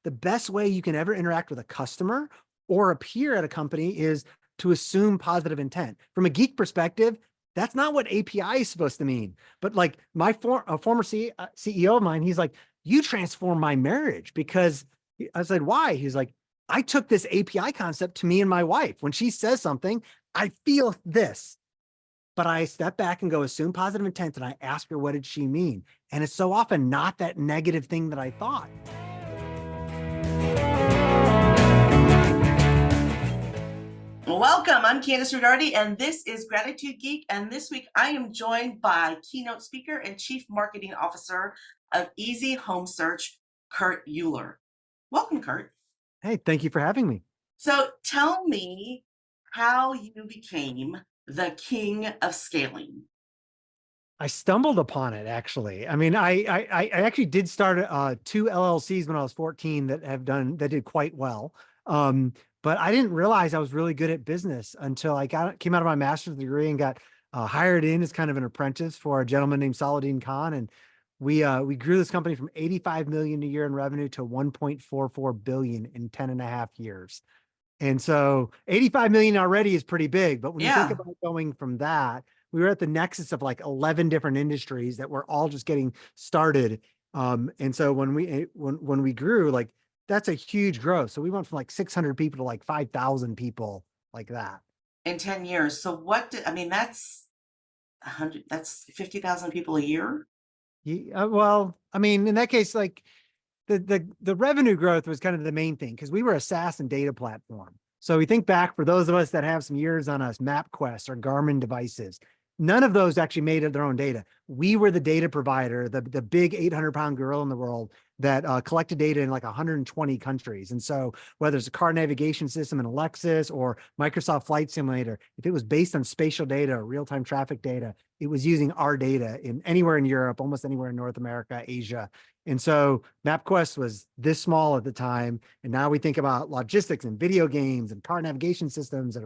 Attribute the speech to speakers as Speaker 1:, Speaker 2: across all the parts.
Speaker 1: the best way you can ever interact with a customer or a peer at a company is to assume positive intent. From a geek perspective, that's not what API is supposed to mean. But like a former CEO of mine, he's like, you transformed my marriage because I said, why? He's like, I took this API concept to me and my wife. When she says something, I feel this, but I step back and go assume positive intent. And I ask her, what did she mean? And it's so often not that negative thing that I thought.
Speaker 2: Welcome, I'm Kandas Rodarte, and this is Gratitude Geek. And this week I am joined by keynote speaker and chief marketing officer of Easy Home Search, Kurt Uhlir. Welcome, Kurt.
Speaker 1: Hey, thank you for having me.
Speaker 2: So tell me how you became the king of scaling.
Speaker 1: I stumbled upon it actually. I mean, I actually did start two LLCs when I was 14 that did quite well. But I didn't realize I was really good at business until came out of my master's degree and got hired in as kind of an apprentice for a gentleman named Saladin Khan. And we grew this company from 85 million a year in revenue to 1.44 billion in 10 and a half years. And so 85 million already is pretty big. But when you think
Speaker 2: Yeah,
Speaker 1: about going from that, we were at the nexus of like 11 different industries that were all just getting started. And so when we grew, like that's a huge growth. So we went from like 600 people to like 5,000 people like that.
Speaker 2: in 10 years. So that's 100, that's 50,000 people a year.
Speaker 1: Well, I mean, in that case, like the revenue growth was kind of the main thing because we were a SaaS and data platform. So we think back for those of us that have some years on us, MapQuest or Garmin devices, none of those actually made their own data. We were the data provider, the big 800-pound gorilla in the world that collected data in like 120 countries. And so whether it's a car navigation system in Alexis or Microsoft Flight Simulator, if it was based on spatial data or real-time traffic data, it was using our data in anywhere in Europe, almost anywhere in North America, Asia. And so MapQuest was this small at the time. And now we think about logistics and video games and car navigation systems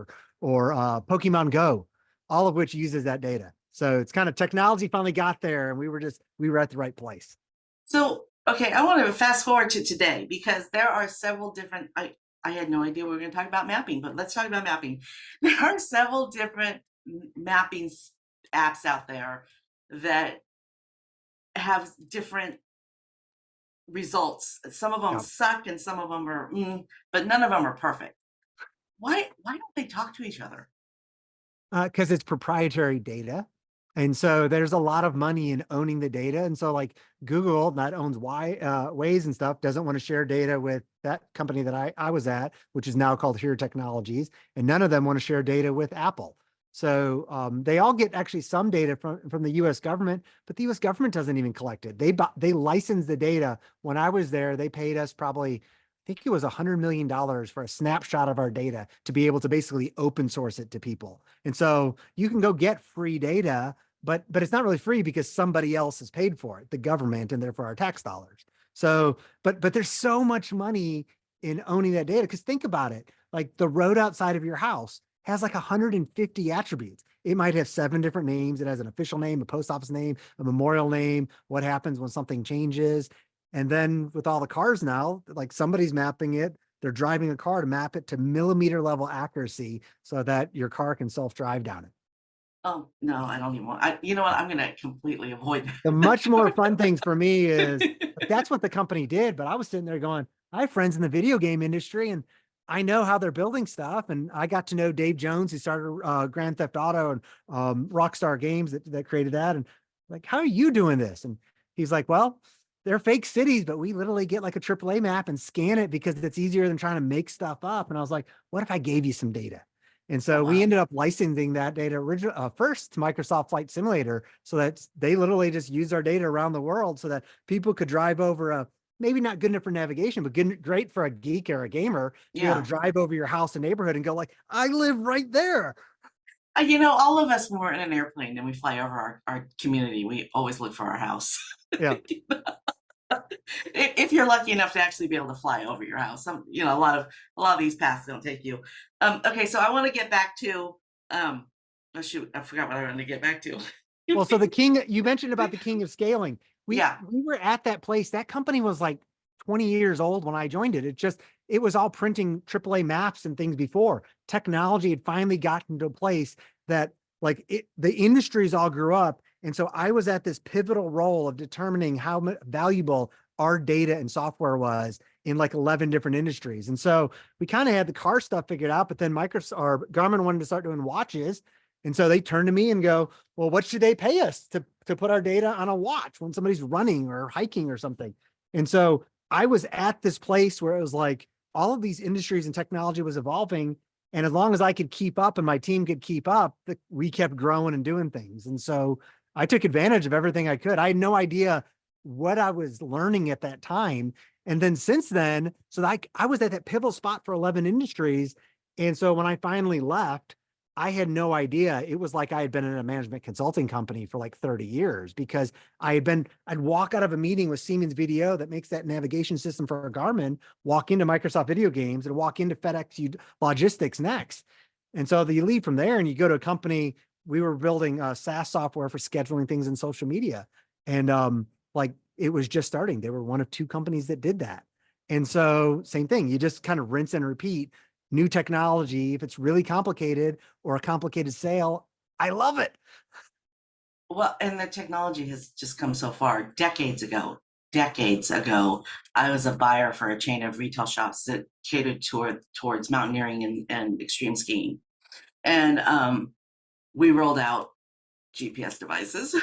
Speaker 1: or Pokemon Go, all of which uses that data. So it's kind of technology finally got there and we were at the right place.
Speaker 2: So, okay, I want to fast forward to today because there are several different, I had no idea we were going to talk about mapping, but let's talk about mapping. There are several different mapping apps out there that have different results. Some of them
Speaker 1: Yeah.
Speaker 2: suck and some of them are, but none of them are perfect. Why don't they talk to each other?
Speaker 1: Because it's proprietary data. And so there's a lot of money in owning the data. And so like Google that owns Waze and stuff doesn't want to share data with that company that I was at, which is now called Here Technologies. And none of them want to share data with Apple. So they all get actually some data from the US government, but the US government doesn't even collect it. They license the data. When I was there, they paid us probably, I think it was $100 million for a snapshot of our data to be able to basically open source it to people. And so you can go get free data, but it's not really free because somebody else has paid for it, the government, and therefore our tax dollars. So, but there's so much money in owning that data. Because think about it, like the road outside of your house has like 150 attributes. It might have 7 different names. It has an official name, a post office name, a memorial name, what happens when something changes. And then with all the cars now, like somebody's mapping it, they're driving a car to map it to millimeter level accuracy so that your car can self-drive down it.
Speaker 2: Oh, no, I don't even want, you know what? I'm going to completely avoid
Speaker 1: The much more fun things for me is like,
Speaker 2: that.
Speaker 1: that's what the company did. But I was sitting there going, I have friends in the video game industry and I know how they're building stuff. And I got to know Dave Jones, who started Grand Theft Auto and Rockstar Games that created that. And like, how are you doing this? And he's like, well, they're fake cities, but we literally get like a AAA map and scan it because it's easier than trying to make stuff up. And I was like, what if I gave you some data? And
Speaker 2: Oh,
Speaker 1: so we
Speaker 2: wow.
Speaker 1: ended up licensing that data first to Microsoft Flight Simulator so that they literally just use our data around the world so that people could drive over maybe not good enough for navigation, but great for a geek or a gamer to be able to
Speaker 2: Yeah.
Speaker 1: drive over your house and neighborhood and go like, I live right there.
Speaker 2: All of us, when we're in an airplane and we fly over our community, we always look for our house.
Speaker 1: Yeah.
Speaker 2: If you're lucky enough to actually be able to fly over your house, a lot of these paths don't take you. Okay, so I want to get back to, oh shoot, I forgot what I wanted to get back to.
Speaker 1: Well, so you mentioned about the king of scaling. We
Speaker 2: Yeah.
Speaker 1: we were at that place. That company was like 20 years old when I joined it. It was all printing AAA maps and things before. Technology had finally gotten to a place that the industries all grew up. And so I was at this pivotal role of determining how valuable our data and software was in like 11 different industries. And so we kind of had the car stuff figured out, but then Microsoft or Garmin wanted to start doing watches. And so they turned to me and go, well, what should they pay us to put our data on a watch when somebody's running or hiking or something? And so I was at this place where it was like all of these industries and technology was evolving. And as long as I could keep up and my team could keep up, we kept growing and doing things. And so I took advantage of everything I could. I had no idea what I was learning at that time. And then since then, so I was at that pivotal spot for 11 industries. And so when I finally left, I had no idea. It was like I had been in a management consulting company for like 30 years because I'd walk out of a meeting with Siemens Video that makes that navigation system for Garmin, walk into Microsoft Video Games and walk into FedEx Logistics next. And so you leave from there and you go to a company. We were building SaaS software for scheduling things in social media. And it was just starting. They were one of two companies that did that. And so same thing, you just kind of rinse and repeat new technology. If it's really complicated or a complicated sale, I love it.
Speaker 2: Well, and the technology has just come so far. Decades ago, I was a buyer for a chain of retail shops that catered towards mountaineering and extreme skiing. And we rolled out GPS devices.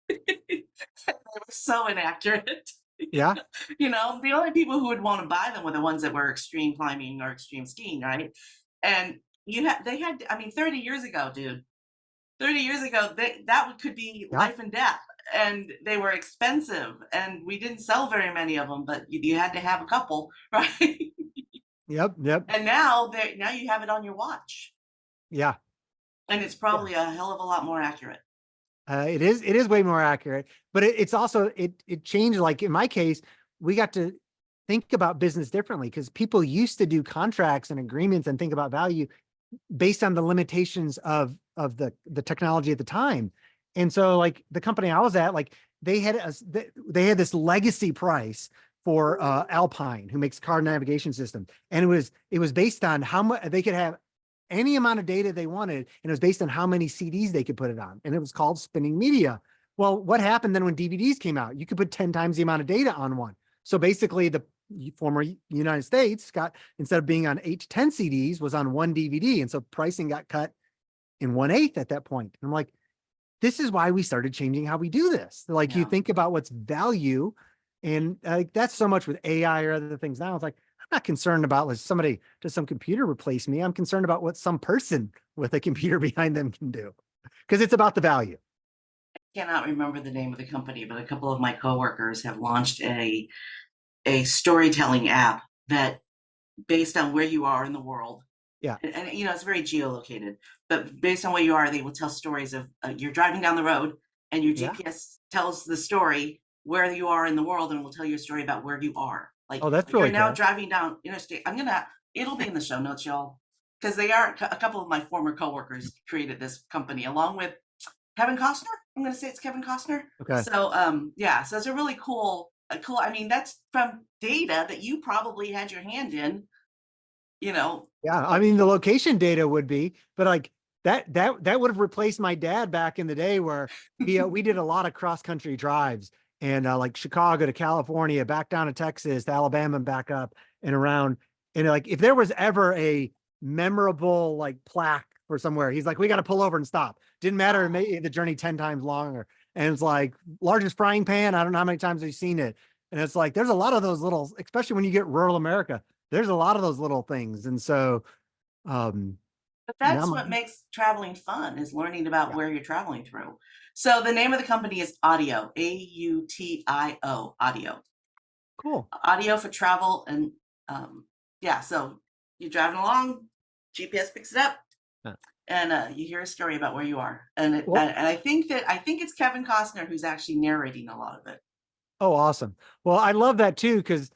Speaker 2: They were so inaccurate.
Speaker 1: Yeah.
Speaker 2: You know, the only people who would want to buy them were the ones that were extreme climbing or extreme skiing, right? And they had, I mean, 30 years ago, dude, 30 years ago, that could be
Speaker 1: Yeah.
Speaker 2: life and death. And they were expensive and we didn't sell very many of them, but you had to have a couple, right?
Speaker 1: Yep.
Speaker 2: And now you have it on your watch.
Speaker 1: Yeah.
Speaker 2: And it's
Speaker 1: Yeah.
Speaker 2: probably a hell of a lot more accurate.
Speaker 1: It is way more accurate, but it's also, it changed. Like in my case, we got to think about business differently because people used to do contracts and agreements and think about value based on the limitations of the technology at the time. And so like the company I was at, like they had this legacy price for Alpine, who makes car navigation system. And it was based on how much they could have any amount of data they wanted, and it was based on how many CDs they could put it on. And it was called spinning media. Well, what happened then when DVDs came out? You could put 10 times the amount of data on one. So basically the former United States instead of being on 8 to 10 CDs, was on one DVD. And so pricing got cut in 1/8 at that point. And I'm like, this is why we started changing how we do this. Like you
Speaker 2: Yeah.
Speaker 1: think about what's value, and that's so much with AI or other things now. It's like, I'm not concerned about like does some computer replace me? I'm concerned about what some person with a computer behind them can do, because it's about the value.
Speaker 2: Cannot remember the name of the company, but a couple of my coworkers have launched a storytelling app that based on where you are in the world.
Speaker 1: Yeah.
Speaker 2: And you know, it's very geolocated, but based on where you are, they will tell stories of you're driving down the road and your
Speaker 1: Yeah.
Speaker 2: GPS tells the story where you are in the world and will tell you a story about where you are. Like
Speaker 1: Oh, that's
Speaker 2: you're
Speaker 1: really
Speaker 2: now
Speaker 1: cool.
Speaker 2: driving down interstate. It'll be in the show notes, y'all, because a couple of my former coworkers created this company along with Kevin Costner. I'm going to say it's Kevin Costner.
Speaker 1: Okay.
Speaker 2: So, yeah, so it's a really cool, I mean, that's from data that you probably had your hand in, you know.
Speaker 1: Yeah. I mean, the location data would be, but like that would have replaced my dad back in the day where we did a lot of cross country drives and like Chicago to California, back down to Texas, to Alabama and back up and around. And like, if there was ever a memorable like plaque for somewhere, he's like, we got to pull over and stop. Didn't matter. It made the journey 10 times longer. And it's like largest frying pan. I don't know how many times I've seen it. And it's like, there's a lot of those little, especially when you get rural America, there's a lot of those little things. And so, um,
Speaker 2: But
Speaker 1: now
Speaker 2: that's what makes traveling fun, is learning about
Speaker 1: yeah,
Speaker 2: where you're traveling through. So the name of the company is Audio, AUTIO, Audio.
Speaker 1: cool.
Speaker 2: Audio for travel. And yeah, so you're driving along, GPS picks it up,
Speaker 1: Yeah.
Speaker 2: and you hear a story about where you are. And
Speaker 1: Well,
Speaker 2: I think it's Kevin Costner who's actually narrating a lot of it.
Speaker 1: oh, awesome. Well, I love that too, because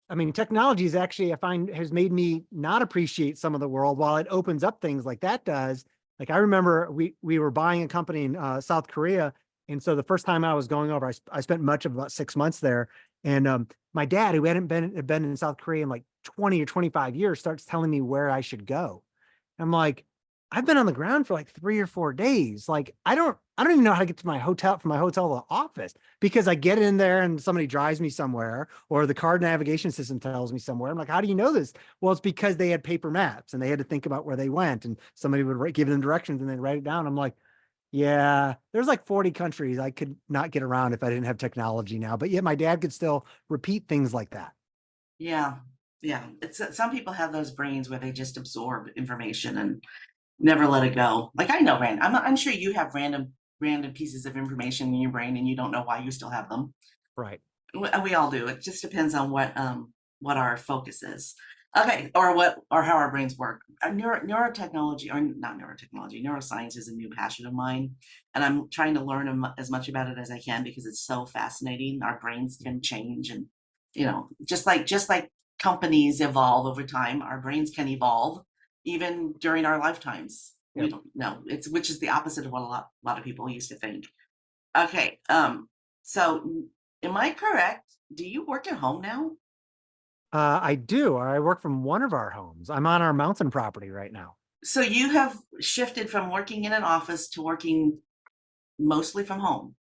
Speaker 1: I mean, technology is actually, I find, has made me not appreciate some of the world while it opens up things like that does. Like I remember we were buying a company in South Korea. And so the first time I was going over, I spent much of about 6 months there. And my dad, who hadn't been in South Korea in like 20 or 25 years, starts telling me where I should go. I'm like, I've been on the ground for like 3 or 4 days. Like, I don't even know how to get to my hotel from my hotel to the office because I get in there and somebody drives me somewhere or the card navigation system tells me somewhere. I'm like, how do you know this? Well, it's because they had paper maps and they had to think about where they went and somebody would give them directions and they'd write it down. I'm like, yeah, there's like 40 countries I could not get around if I didn't have technology now. But yet my dad could still repeat things like that.
Speaker 2: Yeah. Yeah. It's some people have those brains where they just absorb information and never let it go. Like I know I'm sure you have random pieces of information in your brain and you don't know why you still have them.
Speaker 1: Right.
Speaker 2: We all do. It just depends on what our focus is. Okay, or how our brains work. Neurotechnology, or not neurotechnology, neuroscience is a new passion of mine, and I'm trying to learn as much about it as I can because it's so fascinating. Our brains can change, and just like companies evolve over time, our brains can evolve even during our lifetimes. We
Speaker 1: Yep.
Speaker 2: don't know. It's which is the opposite of what a lot of people used to think. Okay, so am I correct? Do you work at home now?
Speaker 1: I do. I work from one of our homes. I'm on our mountain property right now.
Speaker 2: So you have shifted from working in an office to working mostly from home.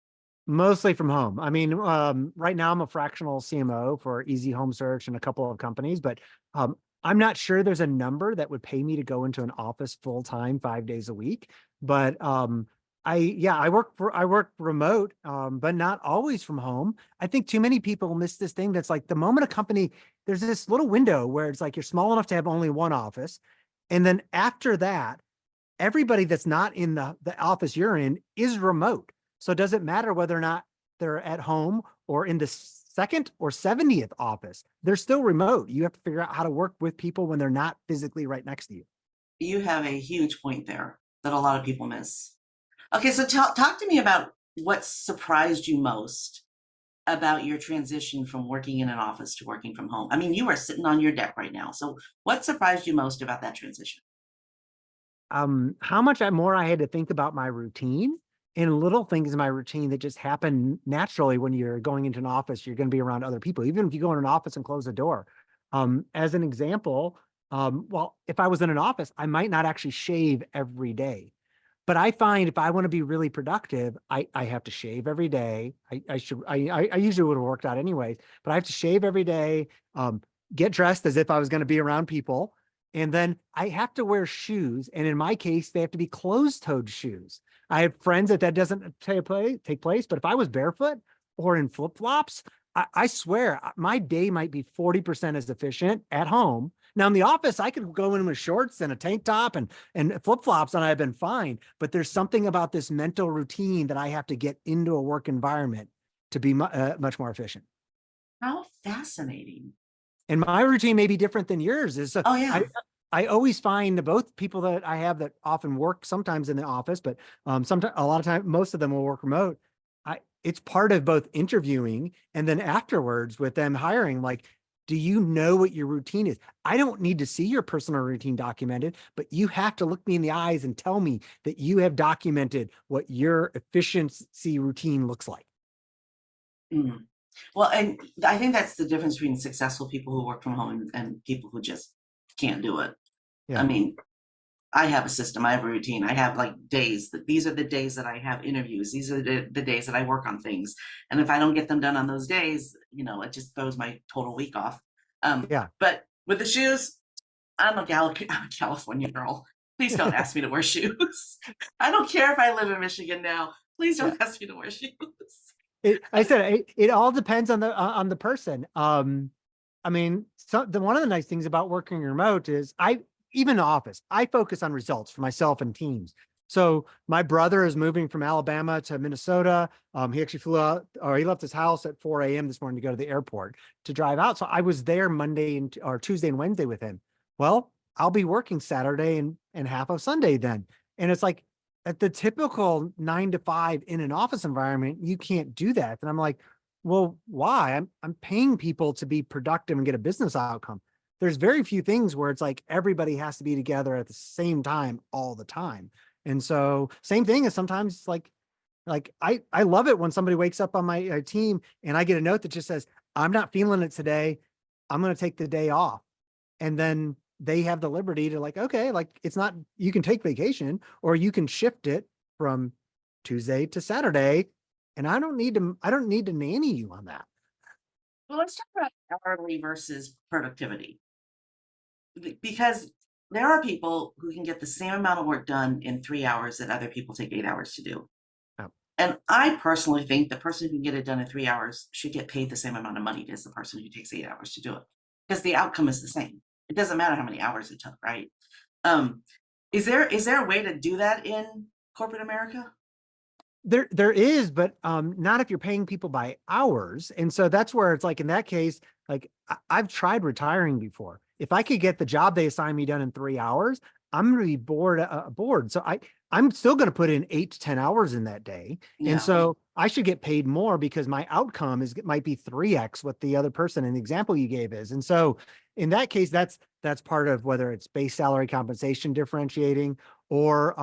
Speaker 1: Mostly from home. I mean, right now I'm a fractional CMO for Easy Home Search and a couple of companies, but I'm not sure there's a number that would pay me to go into an office full time 5 days a week. But I work remote, but not always from home. I think too many people miss this thing that's like the moment a company, there's this little window where it's like you're small enough to have only one office. And then after that, everybody that's not in the office you're in is remote. So it doesn't matter whether or not they're at home or in the second or 70th office. They're still remote. You have to figure out how to work with people when they're not physically right next to you.
Speaker 2: You have a huge point there that a lot of people miss. Okay, so talk to me about what surprised you most about your transition from working in an office to working from home. I mean, you are sitting on your deck right now. So what surprised you most about that transition?
Speaker 1: How much more I had to think about my routine and little things in my routine that just happen naturally when you're going into an office, you're going to be around other people, even if you go in an office and close the door. As an example, well, if I was in an office, I might not actually shave every day. But I find if I want to be really productive, I have to shave every day. I usually would have worked out anyways, but I have to shave every day, get dressed as if I was going to be around people. And then I have to wear shoes. And in my case, they have to be closed-toed shoes. I have friends that doesn't take place, but if I was barefoot or in flip-flops, I swear my day might be 40% as efficient at home. Now in the office, I could go in with shorts and a tank top and flip-flops and I've been fine. But there's something about this mental routine that I have to get into a work environment to be much more efficient.
Speaker 2: How fascinating.
Speaker 1: And my routine may be different than yours. Is
Speaker 2: Oh yeah.
Speaker 1: I always find both people that I have that often work sometimes in the office, but sometimes a lot of time, most of them will work remote. It's part of both interviewing and then afterwards with them hiring, like, do you know what your routine is? I don't need to see your personal routine documented, but you have to look me in the eyes and tell me that you have documented what your efficiency routine looks like.
Speaker 2: Mm. Well, and I think that's the difference between successful people who work from home and people who just can't do it. I
Speaker 1: Yeah.
Speaker 2: mean, I have a system, I have a routine. I have like days that these are the days that I have interviews. These are the days that I work on things. And if I don't get them done on those days, it just throws my total week off.
Speaker 1: Yeah.
Speaker 2: But with the shoes, I'm a California girl. Please don't ask me to wear shoes. I don't care if I live in Michigan now. Please
Speaker 1: Yeah.
Speaker 2: don't ask me to wear shoes.
Speaker 1: I said it all depends on the person. I mean, one of the nice things about working remote is even in the office, I focus on results for myself and teams. So my brother is moving from Alabama to Minnesota. He actually flew out, or he left his house at 4 a.m. this morning to go to the airport to drive out. So I was there or Tuesday and Wednesday with him. Well, I'll be working Saturday and half of Sunday then. And it's like at the typical 9 to 5 in an office environment, you can't do that. And I'm like, well, why? I'm paying people to be productive and get a business outcome. There's very few things where it's like everybody has to be together at the same time all the time. And so same thing is sometimes like I love it when somebody wakes up on my team and I get a note that just says, I'm not feeling it today. I'm going to take the day off. And then they have the liberty to like, okay, like it's not, you can take vacation or you can shift it from Tuesday to Saturday. And I don't need to nanny you on that.
Speaker 2: Well, let's talk about hourly versus productivity. Because there are people who can get the same amount of work done in 3 hours that other people take 8 hours to do.
Speaker 1: Oh,
Speaker 2: And I personally think the person who can get it done in 3 hours should get paid the same amount of money as the person who takes 8 hours to do it, because the outcome is the same. It doesn't matter how many hours it took, right? Um, is there a way to do that in corporate America?
Speaker 1: there is, but not if you're paying people by hours. And so that's where it's like in that case, like I've tried retiring before. If I could get the job they assign me done in 3 hours, I'm going to be bored. So I'm still going to put in 8 to 10 hours in that day. And
Speaker 2: Yeah,
Speaker 1: so I should get paid more because my outcome might be 3x what the other person in the example you gave is. And so in that case, that's part of whether it's base salary compensation differentiating or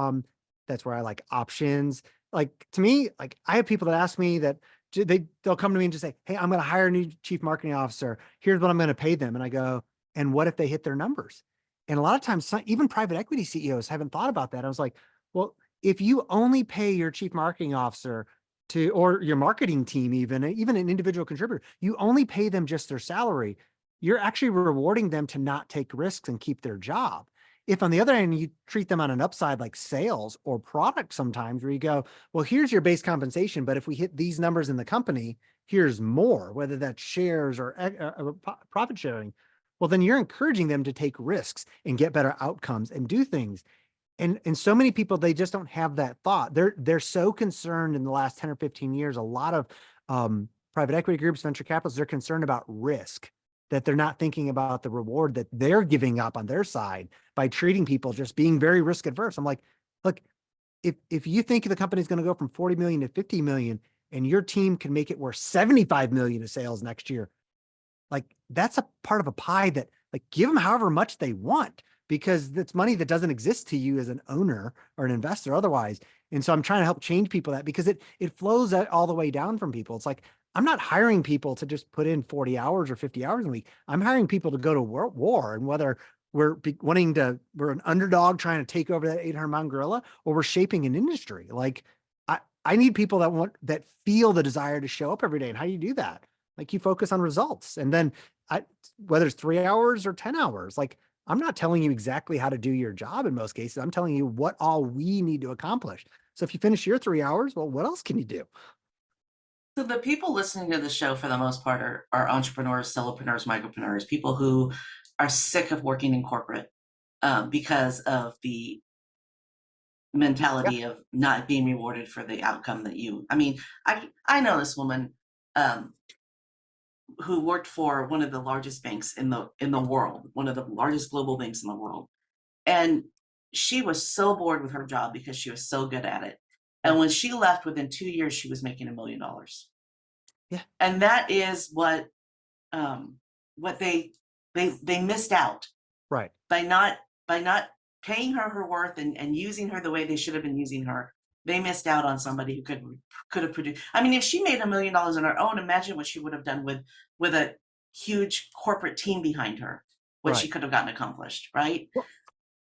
Speaker 1: that's where I like options. Like to me, like I have people that ask me that they'll come to me and just say, "Hey, I'm going to hire a new chief marketing officer. Here's what I'm going to pay them." And I go, "And what if they hit their numbers?" And a lot of times, even private equity CEOs haven't thought about that. I was like, "Well, if you only pay your chief marketing officer to, or your marketing team, even an individual contributor, you only pay them just their salary. You're actually rewarding them to not take risks and keep their job." If on the other hand, you treat them on an upside like sales or product sometimes where you go, well, here's your base compensation, but if we hit these numbers in the company, here's more, whether that's shares or profit sharing. Well, then you're encouraging them to take risks and get better outcomes and do things. And so many people, they just don't have that thought. They're so concerned in the last 10 or 15 years, a lot of private equity groups, venture capitalists, they're concerned about risk, that they're not thinking about the reward that they're giving up on their side by treating people just being very risk adverse. I'm like, look, if you think the company's going to go from 40 million to 50 million and your team can make it worth 75 million of sales next year, like that's a part of a pie that like give them however much they want because that's money that doesn't exist to you as an owner or an investor otherwise. And so I'm trying to help change people that because it flows all the way down from people. It's like I'm not hiring people to just put in 40 hours or 50 hours a week. I'm hiring people to go to war, and whether we're an underdog trying to take over that 800-pound gorilla or we're shaping an industry. Like I need people that feel the desire to show up every day. And how do you do that? Like you focus on results. And then whether it's 3 hours or 10 hours, like I'm not telling you exactly how to do your job in most cases. I'm telling you what all we need to accomplish. So if you finish your 3 hours, well, what else can you do?
Speaker 2: so the people listening to the show for the most part are entrepreneurs, solopreneurs, micropreneurs, people who are sick of working in corporate, because of the
Speaker 1: Yeah.
Speaker 2: mentality of not being rewarded for the outcome that you. I mean, I know this woman, um, who worked for one of the largest banks in the world, one of the largest global banks in the world, and she was so bored with her job because she was so good at it.
Speaker 1: Yeah.
Speaker 2: And when she left, within 2 years, she was making $1 million.
Speaker 1: Yeah.
Speaker 2: And that is um, what they missed out
Speaker 1: Right.
Speaker 2: by not paying her her worth and using her the way they should have been using her. They missed out on somebody who could have produced. I mean, if she made $1 million on her own, imagine what she would have done with a huge corporate team behind her. What she
Speaker 1: Right.
Speaker 2: could have gotten accomplished, right?
Speaker 1: Well,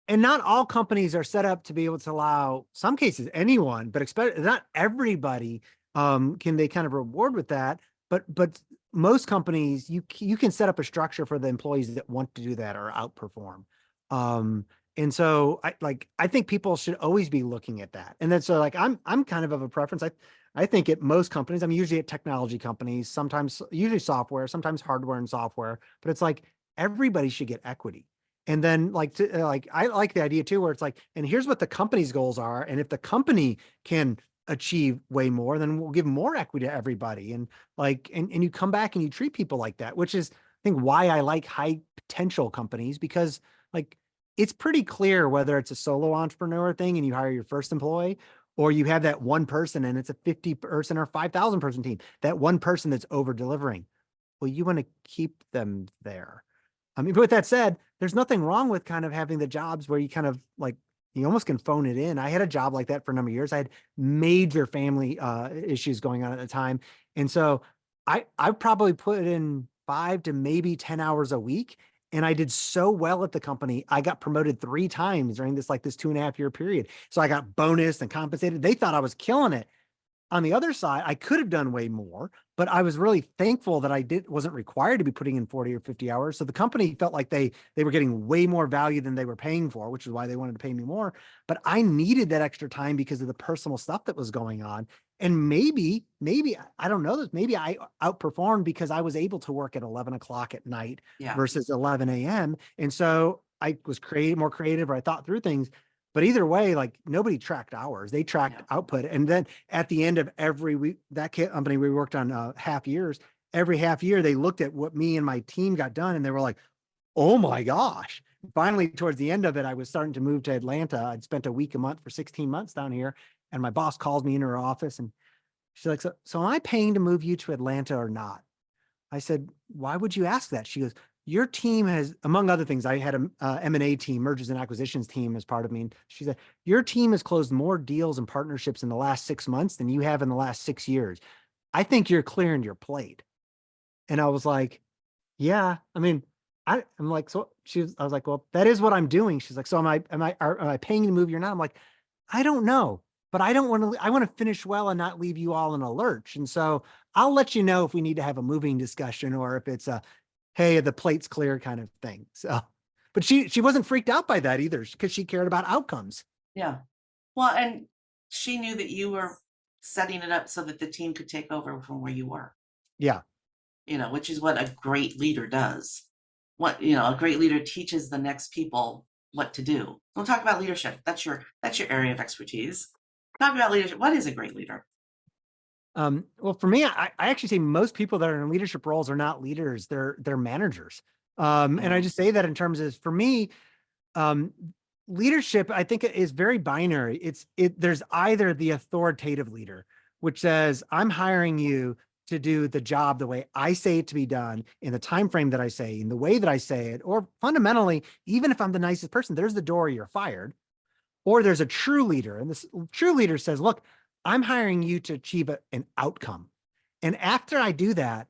Speaker 1: and not all companies are set up to be able to allow some cases anyone, but especially not everybody can they kind of reward with that. But most companies you can set up a structure for the employees that want to do that or outperform. Um, and so I think people should always be looking at that. And then so like I'm kind of a preference. I think at most companies, I'm usually at technology companies, sometimes usually software, sometimes hardware and software, but it's like everybody should get equity. And then like I like the idea too, where it's like, and here's what the company's goals are. And if the company can achieve way more, then we'll give more equity to everybody. And like, and you come back and you treat people like that, which is, I think, why I like high potential companies because like it's pretty clear whether it's a solo entrepreneur thing and you hire your first employee or you have that one person and it's a 50 person or 5,000 person team, that one person that's over delivering. Well, you want to keep them there. I mean, but with that said, there's nothing wrong with kind of having the jobs where you kind of like you almost can phone it in. I had a job like that for a number of years. I had major family issues going on at the time. And so I probably put in 5 to maybe 10 hours a week. And I did so well at the company. I got promoted 3 times during this 2.5 year period. So I got bonus and compensated. They thought I was killing it. On the other side, I could have done way more, but I was really thankful that I wasn't required to be putting in 40 or 50 hours. So the company felt like they were getting way more value than they were paying for, which is why they wanted to pay me more. But I needed that extra time because of the personal stuff that was going on. And maybe I don't know this. Maybe I outperformed because I was able to work at 11 o'clock at night
Speaker 2: Yeah,
Speaker 1: versus 11 a.m. And so I was more creative, or I thought through things. But either way, like nobody tracked hours, they tracked
Speaker 2: yeah,
Speaker 1: output. And then at the end of every week, that company we worked on half years, every half year, they looked at what me and my team got done and they were like, oh my gosh. Finally, towards the end of it, I was starting to move to Atlanta. I'd spent a week a month for 16 months down here. And my boss calls me into her office and she's like, so am I paying to move you to Atlanta or not? I said, why would you ask that? She goes, your team has, among other things, I had a M&A team, mergers and acquisitions team as part of me. And she said, your team has closed more deals and partnerships in the last 6 months than you have in the last 6 years. I think you're clearing your plate. And I was like, yeah, I mean, I'm like, so I was like, well, that is what I'm doing. She's like, so am I paying you to move you or not? I'm like, I don't know, but I don't want to, I want to finish well and not leave you all in a lurch. And so I'll let you know if we need to have a moving discussion or if it's a, hey, the plate's clear kind of thing. So, but she wasn't freaked out by that either because she cared about outcomes.
Speaker 2: yeah. Well, and she knew that you were setting it up so that the team could take over from where you were,
Speaker 1: Yeah.
Speaker 2: which is what a great leader does. A great leader teaches the next people what to do. We'll talk about leadership. That's your area of expertise. Talk about leadership. What is a great leader?
Speaker 1: Well, for me, I actually say most people that are in leadership roles are not leaders. They're managers. And I
Speaker 2: Mm,
Speaker 1: just say that in terms of, for me, um, leadership, I think it is very binary. There's either the authoritative leader, which says, I'm hiring you to do the job the way I say it to be done in the time frame that I say, in the way that I say it, or fundamentally, even if I'm the nicest person, there's the door, you're fired. Or there's a true leader, and this true leader says, look, I'm hiring you to achieve an outcome. And after I do that,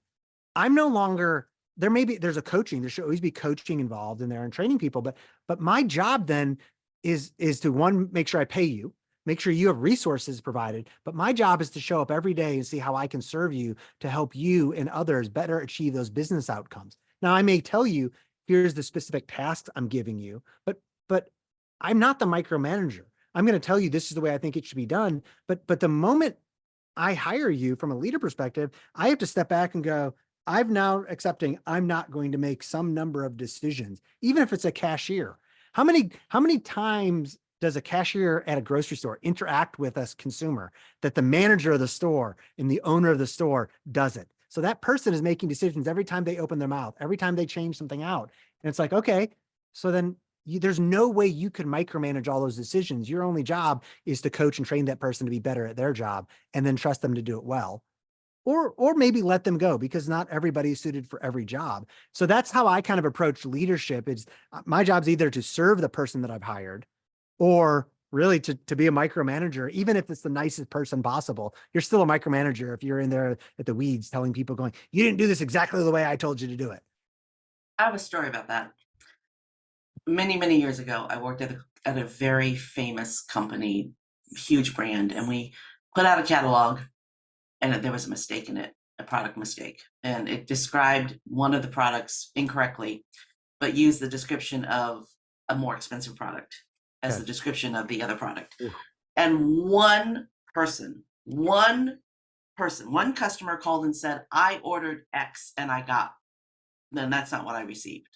Speaker 1: I'm no longer, there's a coaching, there should always be coaching involved in there and training people, but my job then is to, one, make sure I pay you, make sure you have resources provided, but my job is to show up every day and see how I can serve you to help you and others better achieve those business outcomes. Now I may tell you, here's the specific tasks I'm giving you, but I'm not the micromanager. I'm going to tell you this is the way I think it should be done. But the moment I hire you from a leader perspective, I have to step back and go, I'm now accepting I'm not going to make some number of decisions, even if it's a cashier. How many times does a cashier at a grocery store interact with a consumer that the manager of the store and the owner of the store doesn't? So that person is making decisions every time they open their mouth, every time they change something out. And it's like, okay, so then there's no way you could micromanage all those decisions. Your only job is to coach and train that person to be better at their job and then trust them to do it well. Or maybe let them go because not everybody is suited for every job. So that's how I kind of approach leadership. It's my job's either to serve the person that I've hired or really to be a micromanager, even if it's the nicest person possible. You're still a micromanager if you're in there at the weeds telling people going, you didn't do this exactly the way I told you to do it.
Speaker 2: I have a story about that. Many, many years ago, I worked at a very famous company, huge brand, and we put out a catalog, and there was a mistake in it, a product mistake, and it described one of the products incorrectly, but used the description of a more expensive product as
Speaker 1: Okay.
Speaker 2: the description of the other product.
Speaker 1: Ooh.
Speaker 2: And person, one customer called and said, I ordered X and I got, then that's not what I received.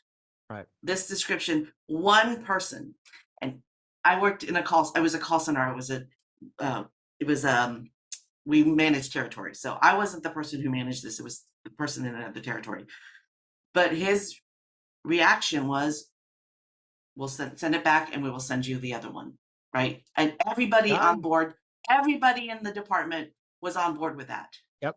Speaker 1: Right.
Speaker 2: This description, one person, and I was a call center. Uh, it was, we managed territory. So I wasn't the person who managed this. It was the person in the territory. But his reaction was, we'll send it back and we will send you the other one. Right. And everybody on
Speaker 1: Done.
Speaker 2: board, everybody in the department was on board with that.
Speaker 1: Yep.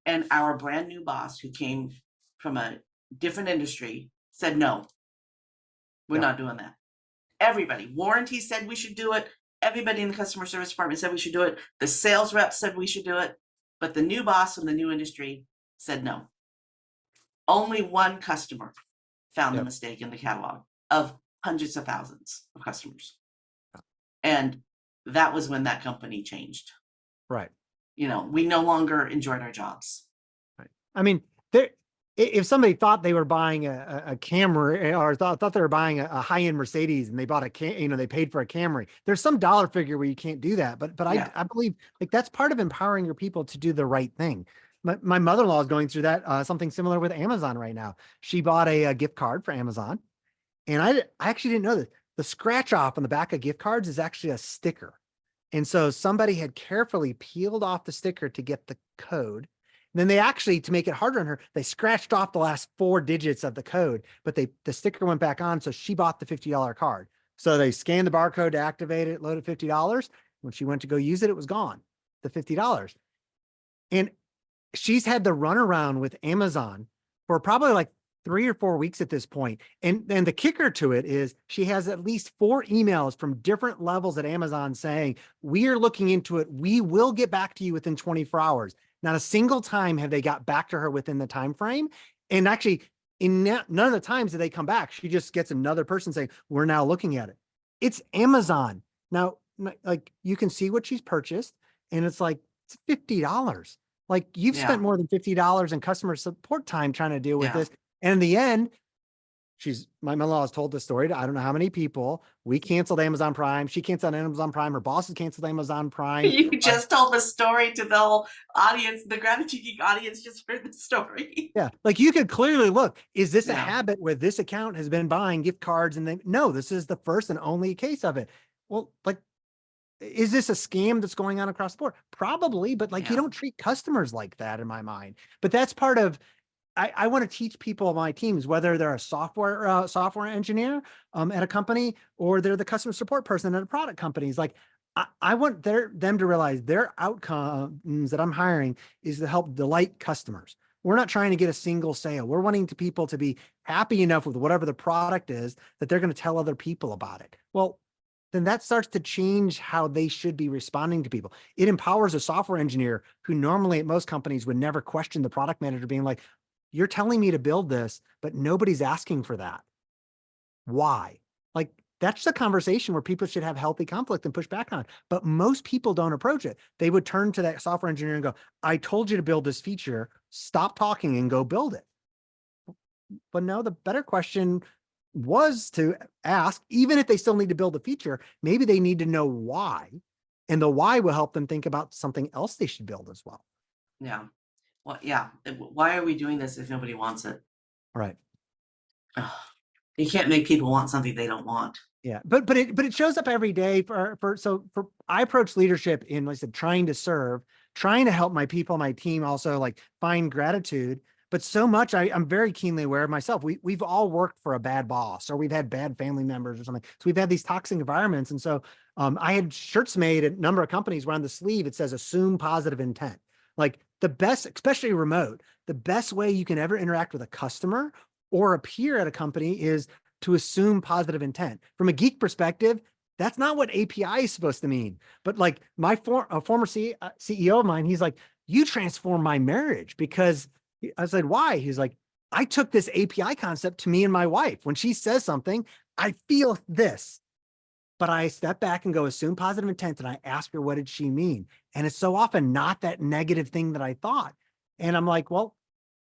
Speaker 2: And our brand new boss, who came from a different industry, said, no, we're
Speaker 1: Yep.
Speaker 2: not doing that. Everybody, warranty said we should do it. Everybody in the customer service department said we should do it. The sales rep said we should do it. But the new boss from the new industry said no. Only one customer found the
Speaker 1: Yep.
Speaker 2: mistake in the catalog of hundreds of thousands of customers. And that was when that company changed.
Speaker 1: Right.
Speaker 2: We no longer enjoyed our jobs.
Speaker 1: Right. I mean, there, if somebody thought they were buying a Camry or thought they were buying a high-end Mercedes and they bought they paid for a Camry, there's some dollar figure where you can't do that. But
Speaker 2: Yeah.
Speaker 1: I believe like that's part of empowering your people to do the right thing. My mother-in-law is going through that, something similar with Amazon right now. She bought a gift card for Amazon. And I actually didn't know that the scratch off on the back of gift cards is actually a sticker. And so somebody had carefully peeled off the sticker to get the code. And then they actually, to make it harder on her, they scratched off the last 4 digits of the code, but the sticker went back on. So she bought the $50 card. So they scanned the barcode to activate it, loaded $50. When she went to go use it, it was gone, the $50. And she's had the runaround with Amazon for probably like 3 or 4 weeks at this point. And the kicker to it is she has at least 4 emails from different levels at Amazon saying, we are looking into it. We will get back to you within 24 hours. Not a single time have they got back to her within the time frame. And actually, none of the times that they come back, she just gets another person saying, we're now looking at it. It's Amazon. Now, like you can see what she's purchased, and it's like, it's $50. Like you've spent
Speaker 2: Yeah.
Speaker 1: more than $50 in customer support time trying to deal with
Speaker 2: Yeah.
Speaker 1: this. And in the end, my mother-in-law has told this story to I don't know how many people. We canceled Amazon Prime. She canceled Amazon Prime. Her bosses canceled Amazon Prime.
Speaker 2: You just told the story to the whole audience. The Gratitude Geek audience just heard the story.
Speaker 1: Yeah. Like you could clearly look, is this a
Speaker 2: Yeah.
Speaker 1: habit where this account has been buying gift cards and no, this is the first and only case of it. Well, like, is this a scam that's going on across the board? Probably, but like you
Speaker 2: Yeah.
Speaker 1: don't treat customers like that in my mind. But that's part of I want to teach people on my teams, whether they're a software engineer at a company or they're the customer support person at a product company. It's like I want them to realize their outcomes that I'm hiring is to help delight customers. We're not trying to get a single sale. We're wanting people to be happy enough with whatever the product is that they're going to tell other people about it. Well, then that starts to change how they should be responding to people. It empowers a software engineer who normally at most companies would never question the product manager being like, you're telling me to build this, but nobody's asking for that. Why? Like that's the conversation where people should have healthy conflict and push back on. But most people don't approach it. They would turn to that software engineer and go, I told you to build this feature. Stop talking and go build it. But no, the better question was to ask, even if they still need to build a feature, maybe they need to know why. And the why will help them think about something else they should build as well.
Speaker 2: Yeah. Well, yeah. Why are we doing this if nobody wants it?
Speaker 1: Right.
Speaker 2: Ugh. You can't make people want something they don't want.
Speaker 1: Yeah, but it shows up every day for I approach leadership in, like I said, trying to serve, trying to help my people, my team also like find gratitude. But so much I'm very keenly aware of myself. We've all worked for a bad boss or we've had bad family members or something. So we've had these toxic environments. And so I had shirts made at a number of companies where on the sleeve it says assume positive intent. Like the best, especially remote, the best way you can ever interact with a customer or a peer at a company is to assume positive intent. From a geek perspective, that's not what API is supposed to mean. But like my former CEO of mine, he's like, you transformed my marriage because I said, why? He's like, I took this API concept to me and my wife. When she says something, I feel this, but I step back and go, assume positive intent. And I ask her, what did she mean? And it's so often not that negative thing that I thought. And I'm like, well,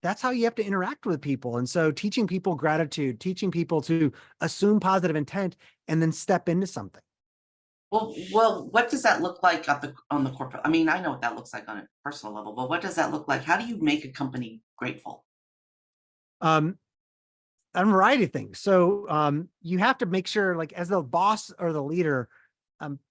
Speaker 1: that's how you have to interact with people. And so teaching people gratitude, teaching people to assume positive intent and then step into something.
Speaker 2: Well, what does that look like on the corporate? I mean, I know what that looks like on a personal level, but what does that look like? How do you make a company grateful?
Speaker 1: Um, a variety of things. So you have to make sure, like as the boss or the leader,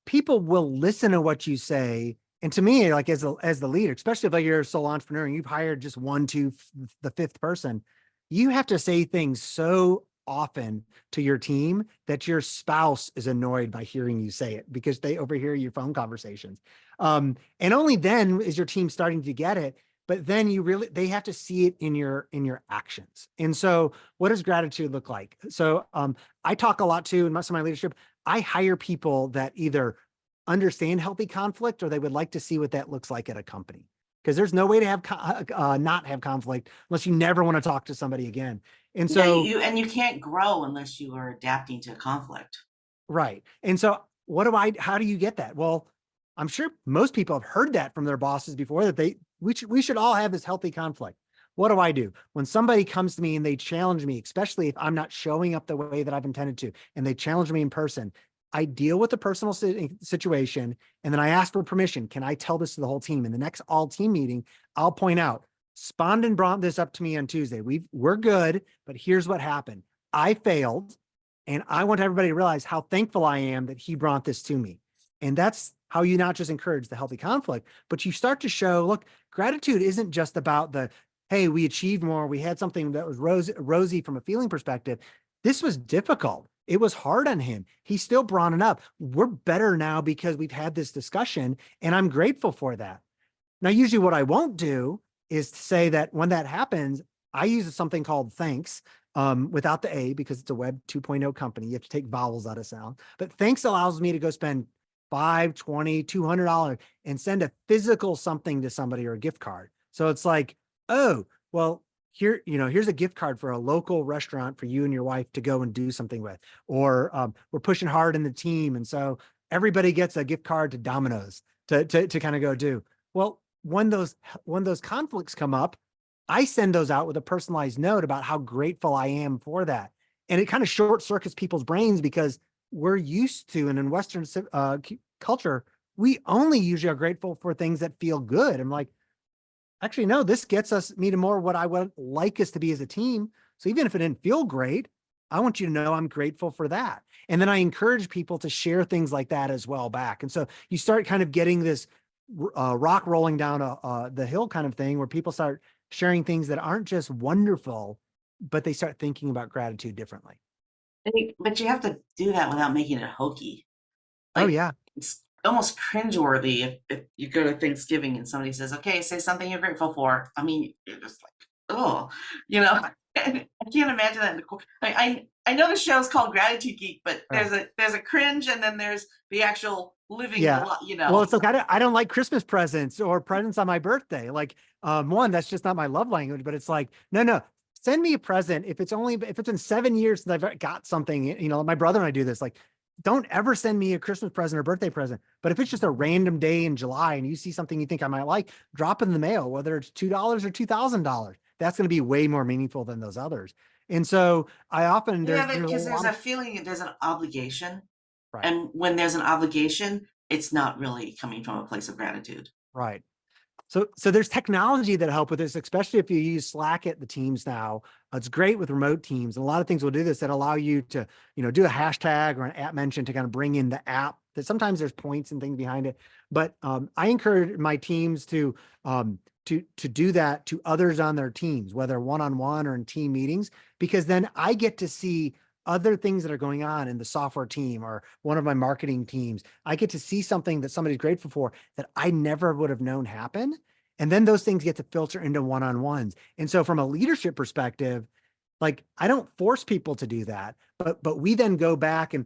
Speaker 1: people will listen to what you say. And to me, like as the leader, especially if like you're a sole entrepreneur and you've hired just one, two, the fifth person, you have to say things so often to your team that your spouse is annoyed by hearing you say it because they overhear your phone conversations. And only then is your team starting to get it. But then they have to see it in your actions. And so what does gratitude look like? So I talk a lot too in most of my leadership. I hire people that either understand healthy conflict or they would like to see what that looks like at a company. because there's no way to have not have conflict unless you never want to talk to somebody again. And
Speaker 2: Yeah,
Speaker 1: so,
Speaker 2: you can't grow unless you are adapting to conflict.
Speaker 1: right. And so how do you get that? Well, I'm sure most people have heard that from their bosses before, that we should all have this healthy conflict. What do I do? When somebody comes to me and they challenge me, especially if I'm not showing up the way that I've intended to, and they challenge me in person, I deal with the personal situation, and then I ask for permission. Can I tell this to the whole team? In the next all team meeting, I'll point out, Spondon brought this up to me on Tuesday. We're good, but here's what happened. I failed, and I want everybody to realize how thankful I am that he brought this to me. And that's how you not just encourage the healthy conflict, but you start to show, look, gratitude isn't just about the, hey, we achieved more, we had something that was rosy from a feeling perspective. This was difficult. It was hard on him. He still brought it up. We're better now because we've had this discussion, and I'm grateful for that. Now, usually what I won't do is to say that when that happens, I use something called thanks, without the A, because it's a Web 2.0 company. You have to take vowels out of sound. But thanks allows me to go spend $5, $20, $200 and send a physical something to somebody, or a gift card. So it's like, oh, well, here's a gift card for a local restaurant for you and your wife to go and do something with. Or we're pushing hard in the team, and so everybody gets a gift card to Domino's to kind of go do. Well, when those conflicts come up, I send those out with a personalized note about how grateful I am for that. And it kind of short circuits people's brains, because we're used to, and in Western culture, we only usually are grateful for things that feel good. I'm like, actually, no, this gets me to more what I would like us to be as a team. So even if it didn't feel great, I want you to know I'm grateful for that. And then I encourage people to share things like that as well back. And so you start kind of getting this rock rolling down the hill kind of thing, where people start sharing things that aren't just wonderful, but they start thinking about gratitude differently.
Speaker 2: But you have to do that without making it hokey.
Speaker 1: Oh,
Speaker 2: Like,
Speaker 1: yeah.
Speaker 2: it's almost cringeworthy if you go to Thanksgiving and somebody says, "Okay, say something you're grateful for." I mean, you're just like, oh, you know. I can't imagine that in the I know the show's called Gratitude Geek, but
Speaker 1: Right.
Speaker 2: there's a cringe, and then there's the actual living the
Speaker 1: Yeah.
Speaker 2: lot, you
Speaker 1: Well,
Speaker 2: know.
Speaker 1: it's like, I don't like Christmas presents or presents on my birthday. Like, one, that's just not my love language, but it's like, no, no, send me a present. If it's been 7 years since I've got something, my brother and I do this, like, don't ever send me a Christmas present or birthday present. But if it's just a random day in July and you see something you think I might like, drop it in the mail, whether it's $2 or $2,000. That's going to be way more meaningful than those others. And so I often,
Speaker 2: Yeah,
Speaker 1: there's a
Speaker 2: because there's
Speaker 1: lot of,
Speaker 2: a feeling, there's an obligation,
Speaker 1: right,
Speaker 2: and when there's an obligation, it's not really coming from a place of gratitude.
Speaker 1: right. So there's technology that help with this, especially if you use Slack at the teams now. It's great with remote teams. And a lot of things will do this that allow you to, do a hashtag or an app mention to kind of bring in the app. That sometimes there's points and things behind it. But I encourage my teams to do that to others on their teams, whether one-on-one or in team meetings, because then I get to see other things that are going on in the software team or one of my marketing teams. I get to see something that somebody's grateful for that I never would have known happen. And then those things get to filter into one-on-ones. And so from a leadership perspective, like, I don't force people to do that, but we then go back, and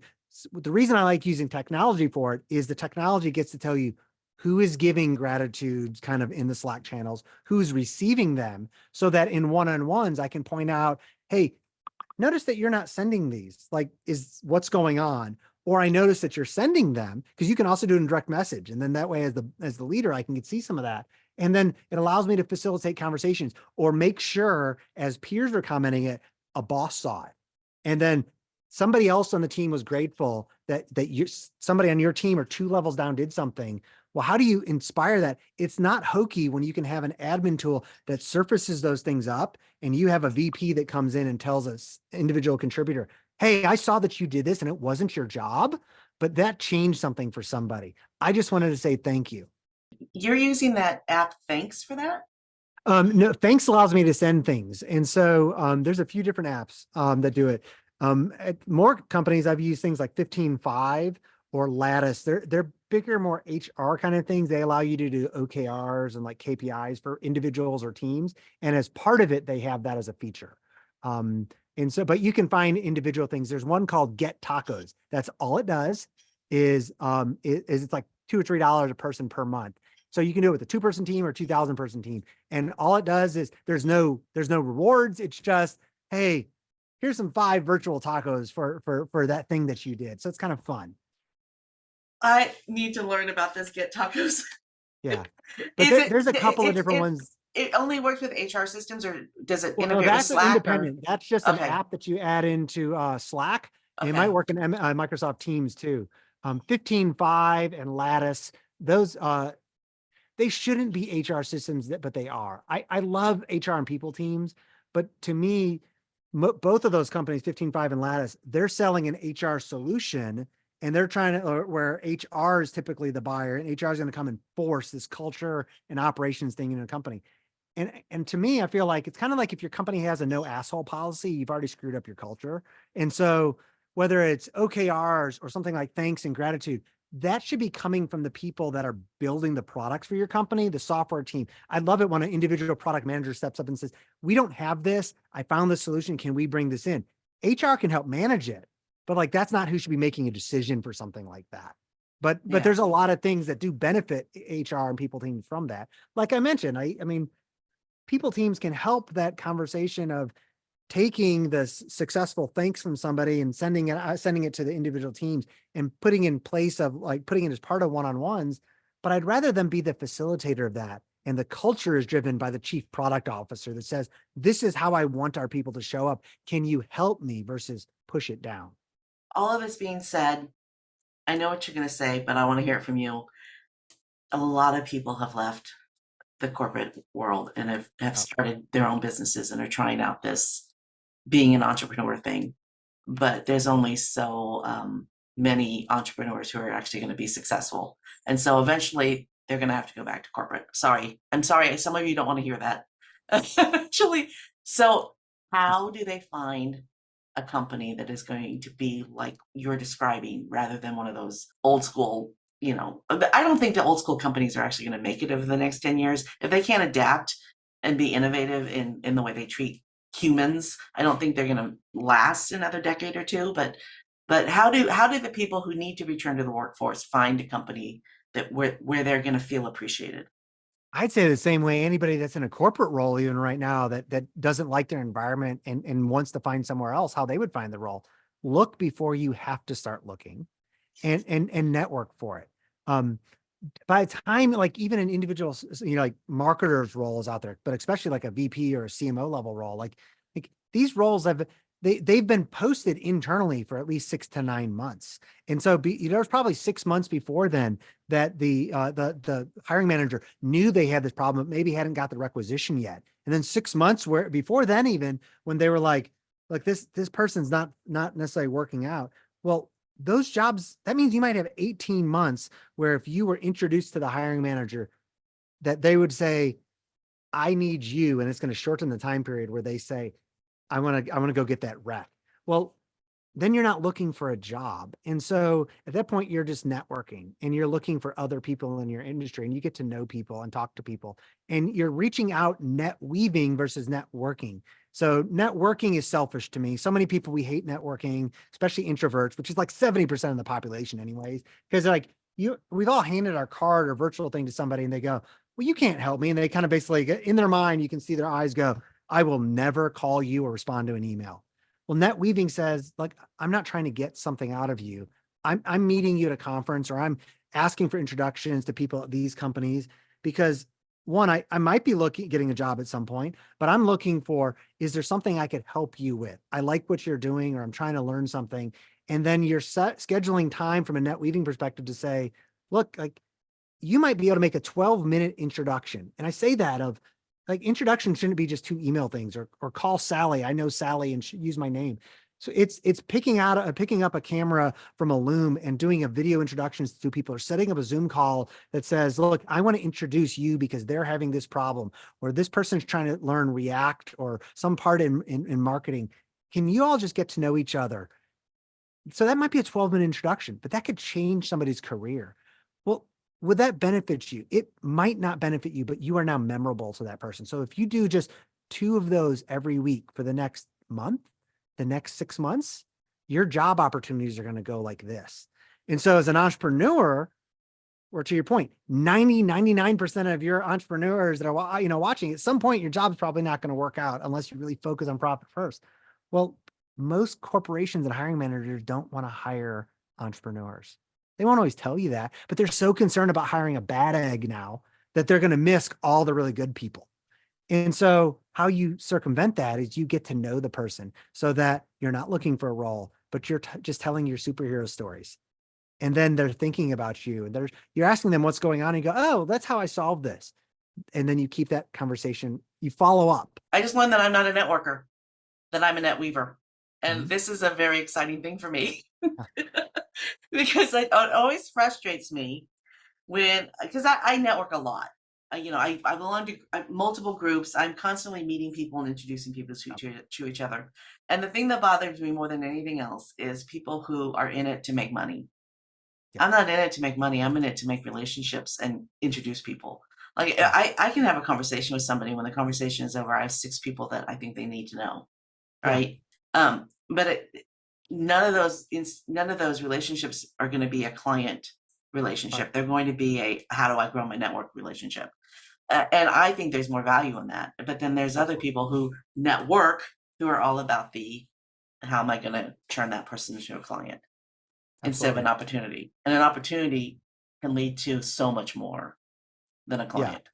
Speaker 1: the reason I like using technology for it is the technology gets to tell you who is giving gratitudes kind of in the Slack channels, who's receiving them, so that in one-on-ones, I can point out, hey, notice that you're not sending these, like, is what's going on? Or I notice that you're sending them, because you can also do it in direct message. And then that way, as the leader, I can see some of that. And then it allows me to facilitate conversations, or make sure as peers are commenting it, a boss saw it. And then somebody else on the team was grateful that somebody on your team or two levels down did something. Well, how do you inspire that? It's not hokey when you can have an admin tool that surfaces those things up, and you have a VP that comes in and tells us, individual contributor, hey, I saw that you did this and it wasn't your job, but that changed something for somebody. I just wanted to say thank you.
Speaker 2: You're using that app Thanks for that?
Speaker 1: No, thanks allows me to send things. And so there's a few different apps that do it. At more companies, I've used things like 15.5 or Lattice. They're bigger, more HR kind of things. They allow you to do OKRs and like KPIs for individuals or teams. And as part of it, they have that as a feature. And so, but you can find individual things. There's one called Get Tacos. That's all it does is it's like $2 or $3 a person per month. So you can do it with a 2-person team or 2,000-person team. And all it does is there's no rewards. It's just, hey, here's some 5 virtual tacos for that thing that you did. So it's kind of fun.
Speaker 2: I need to learn about this Get Tacos.
Speaker 1: Yeah. But
Speaker 2: Is it
Speaker 1: there's a couple of different ones.
Speaker 2: it only works with HR systems, or does it
Speaker 1: Well, no,
Speaker 2: integrate with
Speaker 1: that's
Speaker 2: Slack or?
Speaker 1: independent. That's just an
Speaker 2: Okay,
Speaker 1: app that you add into Slack. It might
Speaker 2: okay.
Speaker 1: work in Microsoft Teams too. 15.5 and Lattice, those they shouldn't be HR systems, but they are. I love HR and people teams, but to me, both of those companies, 15.5 and Lattice, they're selling an HR solution, and they're trying to, where HR is typically the buyer, and HR is going to come and force this culture and operations thing in a company. And to me, I feel like it's kind of like if your company has a no asshole policy, you've already screwed up your culture. And so whether it's OKRs or something like thanks and gratitude, that should be coming from the people that are building the products for your company, the software team. I love it when an individual product manager steps up and says, we don't have this. I found this solution. Can we bring this in? HR can help manage it, but like, that's not who should be making a decision for something like that. But
Speaker 2: Yeah.
Speaker 1: there's a lot of things that do benefit HR and people teams from that. Like I mentioned, I mean, people teams can help that conversation of taking the successful thanks from somebody and sending it to the individual teams and putting in place of like putting it as part of one-on-ones. But I'd rather them be the facilitator of that. And the culture is driven by the chief product officer that says, this is how I want our people to show up. Can you help me versus push it down?
Speaker 2: All of this being said, I know what you're going to say, but I want to hear it from you. A lot of people have left the corporate world and have
Speaker 1: Oh,
Speaker 2: started their own businesses and are trying out this being an entrepreneur thing. But there's only so many entrepreneurs who are actually going to be successful. And so eventually they're going to have to go back to corporate. Sorry. I'm sorry. Some of you don't want to hear that. Actually, so how do they find a company that is going to be like you're describing rather than one of those old school, I don't think the old school companies are actually going to make it over the next 10 years. If they can't adapt and be innovative in the way they treat humans, I don't think they're going to last another decade or two. But how do the people who need to return to the workforce find a company that where they're going to feel appreciated?
Speaker 1: I'd say the same way anybody that's in a corporate role, even right now, that doesn't like their environment and wants to find somewhere else, how they would find the role. Look before you have to start looking, and network for it. Um, by the time, like even an individual, like marketers roles out there, but especially like a VP or a CMO level role, like these roles they've been posted internally for at least 6 to 9 months. And so there's probably 6 months before then that the hiring manager knew they had this problem, but maybe hadn't got the requisition yet. And then 6 months where before then, even when they were like this person's not necessarily working out. Well, those jobs, that means you might have 18 months where if you were introduced to the hiring manager, that they would say, I need you. And it's going to shorten the time period where they say, I want to go get that rec. Well, then you're not looking for a job. And so at that point, you're just networking and you're looking for other people in your industry, and you get to know people and talk to people, and you're reaching out, net weaving versus networking. So networking is selfish to me. So many people, we hate networking, especially introverts, which is like 70% of the population anyways, because like we've all handed our card or virtual thing to somebody and they go, well, you can't help me. And they kind of basically in their mind, you can see their eyes go, I will never call you or respond to an email. Well, net weaving says, like, I'm not trying to get something out of you. I'm meeting you at a conference, or I'm asking for introductions to people at these companies because one, I might be getting a job at some point, but I'm looking for, is there something I could help you with? I like what you're doing, or I'm trying to learn something. And then you're scheduling time from a net weaving perspective to say, look, like you might be able to make a 12-minute introduction. And I say that of like introduction shouldn't be just 2 email things, or call Sally. I know Sally and use my name. So it's picking up a camera from a Loom and doing a video introductions to people, or setting up a Zoom call that says, look, I want to introduce you because they're having this problem, or this person's trying to learn React or some part in marketing. Can you all just get to know each other? So that might be a 12-minute introduction, but that could change somebody's career. Well, would that benefit you? It might not benefit you, but you are now memorable to that person. So if you do just 2 of those every week for the next month, the next 6 months, your job opportunities are going to go like this. And so as an entrepreneur, or to your point, 99% of your entrepreneurs that are, watching, at some point, your job's probably not going to work out unless you really focus on profit first. Well, most corporations and hiring managers don't want to hire entrepreneurs. They won't always tell you that, but they're so concerned about hiring a bad egg now that they're going to miss all the really good people. And so how you circumvent that is you get to know the person so that you're not looking for a role, but you're just telling your superhero stories. And then they're thinking about you and you're asking them what's going on and you go, oh, that's how I solved this. And then you keep that conversation, you follow up.
Speaker 2: I just learned that I'm not a networker, that I'm a net weaver. And
Speaker 1: Mhm.
Speaker 2: this is a very exciting thing for me because it always frustrates me because I network a lot. I belong to multiple groups. I'm constantly meeting people and introducing people to each other. And the thing that bothers me more than anything else is people who are in it to make money.
Speaker 1: Yeah.
Speaker 2: I'm not in it to make money. I'm in it to make relationships and introduce people. Like
Speaker 1: Yeah.
Speaker 2: I can have a conversation with somebody when the conversation is over. I have 6 people that I think they need to know,
Speaker 1: Yeah.
Speaker 2: right? But none of those relationships are going to be a client
Speaker 1: Right.
Speaker 2: relationship. They're going to be a how do I grow my network relationship. And I think there's more value in that. But then there's other
Speaker 1: Absolutely.
Speaker 2: people who network who are all about the how am I going to turn that person into a client instead of an
Speaker 1: Absolutely.
Speaker 2: opportunity. And an opportunity can lead to so much more than a
Speaker 1: Yeah.
Speaker 2: client.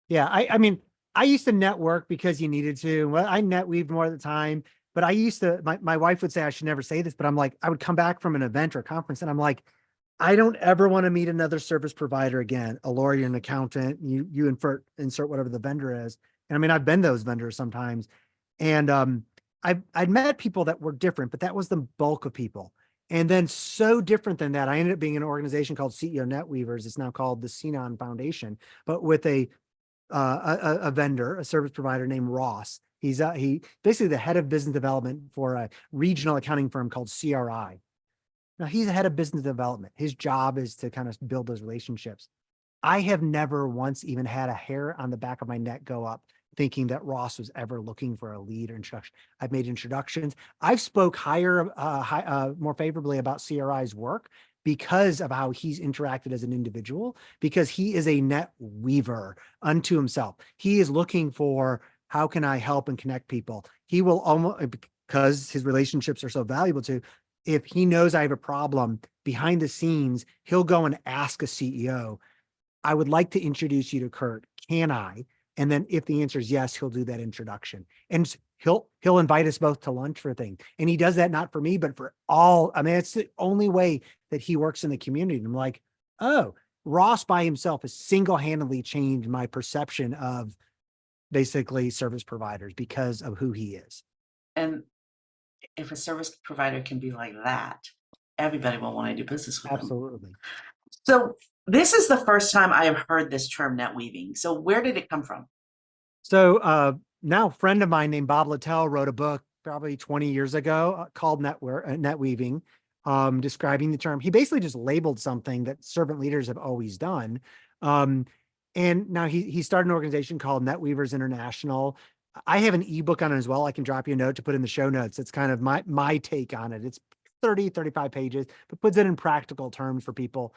Speaker 1: Yeah. I mean, I used to network because you needed to. Well, I net weaved more at the time, but I used to, my wife would say I should never say this, but I'm like, I would come back from an event or conference and I'm like, I don't ever want to meet another service provider again, a lawyer, an accountant, you insert whatever the vendor is. And I mean, I've been those vendors sometimes. And I'd met people that were different, but that was the bulk of people. And then so different than that, I ended up being an organization called CEO NetWeavers. It's now called the Sinon Foundation, but with a vendor, a service provider named Ross. He basically the head of business development for a regional accounting firm called CRI. Now he's the head of business development. His job is to kind of build those relationships. I have never once even had a hair on the back of my neck go up thinking that Ross was ever looking for a lead or introduction. I've made introductions. I've spoke more favorably about CRI's work because of how he's interacted as an individual, because he is a net weaver unto himself. He is looking for how can I help and connect people. He will almost, because his relationships are so valuable to, if he knows I have a problem behind the scenes, he'll go and ask a CEO, I would like to introduce you to Kurt. Can I? And then if the answer is yes, he'll do that introduction. And he'll invite us both to lunch for a thing. And he does that not for me, but for all. I mean, it's the only way that he works in the community. And I'm like, oh, Ross by himself has single-handedly changed my perception of basically service providers because of who he is.
Speaker 2: And if a service provider can be like that, everybody will want to do business with them.
Speaker 1: Absolutely.
Speaker 2: So this is the first time I have heard this term net weaving. So where did it come from?
Speaker 1: So now a friend of mine named Bob Littell wrote a book probably 20 years ago called Net Weaving, describing the term. He basically just labeled something that servant leaders have always done. Um, and now he started an organization called Net Weavers International. I have an ebook on it as well. I can drop you a note to put in the show notes. It's kind of my take on it. It's 35 pages, but puts it in practical terms for people.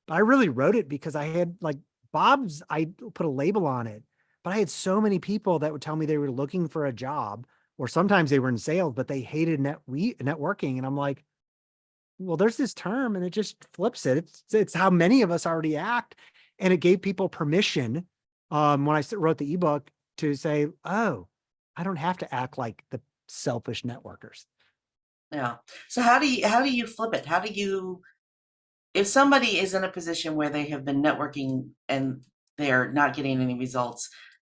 Speaker 1: But I really wrote it because I had like I put a label on it, but I had so many people that would tell me they were looking for a job, or sometimes they were in sales, but they hated networking. And I'm like, well, there's this term and it just flips it. It's how many of us already act. And it gave people permission when I wrote the ebook to say, oh, I don't have to act like the selfish networkers.
Speaker 2: Yeah. So how do you flip it? How do you if somebody is in a position where they have been networking and they're not getting any results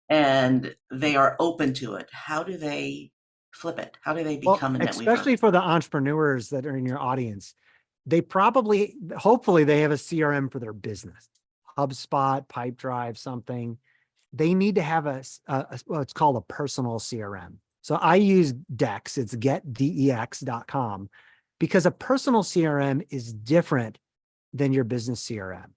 Speaker 2: and they are open to it, how do they flip it? How do they
Speaker 1: Well,
Speaker 2: become a net weaver?
Speaker 1: especially for the entrepreneurs that are in your audience, hopefully they have a CRM for their business, HubSpot, Pipedrive, something. They need to have what's called a personal CRM. So I use Dex, it's getdex.com, because a personal CRM is different than your business CRM.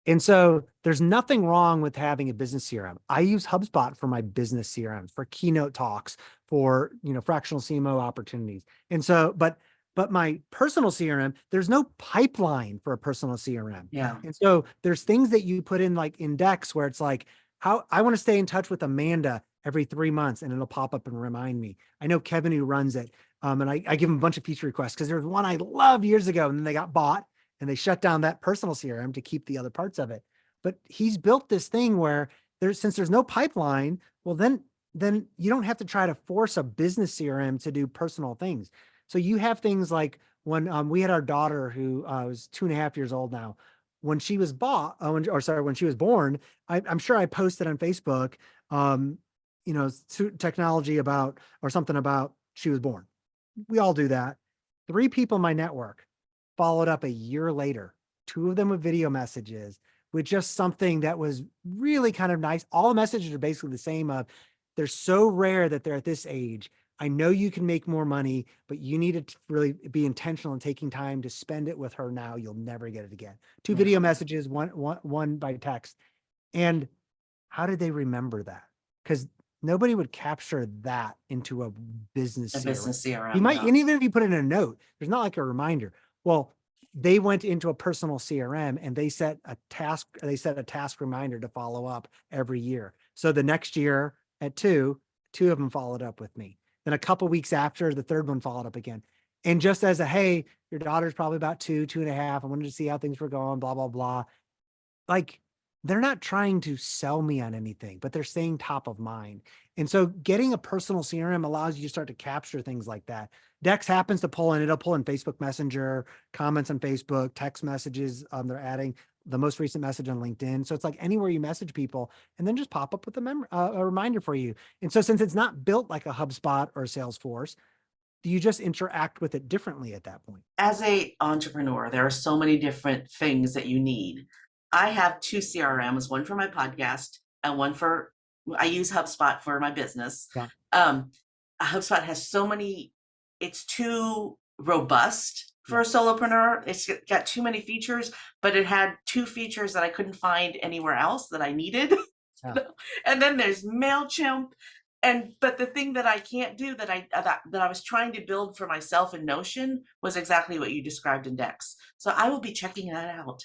Speaker 1: And so there's nothing wrong with having a business CRM. I use HubSpot for my business CRM, for keynote talks, for fractional CMO opportunities. And so, but But my personal CRM, there's no pipeline for a personal CRM.
Speaker 2: Yeah.
Speaker 1: And so there's things that you put in like index where it's like, how I want to stay in touch with Amanda every 3 months and it'll pop up and remind me. I know Kevin who runs it. And I give him a bunch of feature requests because there was one I loved years ago and then they got bought and they shut down that personal CRM to keep the other parts of it. But he's built this thing where since there's no pipeline, well, then you don't have to try to force a business CRM to do personal things. So you have things like when we had our daughter who was 2.5 years old now. When she was when she was born, I'm sure I posted on Facebook, um, technology about or something about she was born. We all do that. 3 people in my network followed up a year later, 2 of them with video messages with just something that was really kind of nice. All the messages are basically the same of they're so rare that they're at this age. I know you can make more money, but you need to really be intentional in taking time to spend it with her now. You'll never get it again. 2 video
Speaker 2: Yeah.
Speaker 1: messages, one by text. And how did they remember that? Because nobody would capture that into a business
Speaker 2: A
Speaker 1: CRM.
Speaker 2: business
Speaker 1: You
Speaker 2: CRM.
Speaker 1: might,
Speaker 2: Yeah.
Speaker 1: and even if you put in a note, there's not like a reminder. Well, they went into a personal CRM and they set a task reminder to follow up every year. So the next year at two of them followed up with me. Then a couple weeks after, the third one followed up again. And just as a, hey, your daughter's probably about 2.5. I wanted to see how things were going, blah, blah, blah. Like they're not trying to sell me on anything, but they're staying top of mind. And so getting a personal CRM allows you to start to capture things like that. Dex happens to pull in, it'll pull in Facebook Messenger, comments on Facebook, text messages. They're adding the most recent message on LinkedIn. So it's like anywhere you message people and then just pop up with a reminder for you. And so since it's not built like a HubSpot or a Salesforce, you just interact with it differently at that point.
Speaker 2: As a entrepreneur, there are so many different things that you need. I have 2 CRMs, one for my podcast and one for I use HubSpot for my business.
Speaker 1: Yeah.
Speaker 2: HubSpot has so many, it's too robust for a solopreneur. It's got too many features, but it had 2 features that I couldn't find anywhere else that I needed.
Speaker 1: Yeah.
Speaker 2: And then there's MailChimp. But the thing that I can't do that I was trying to build for myself in Notion was exactly what you described in Dex. So I will be checking that out.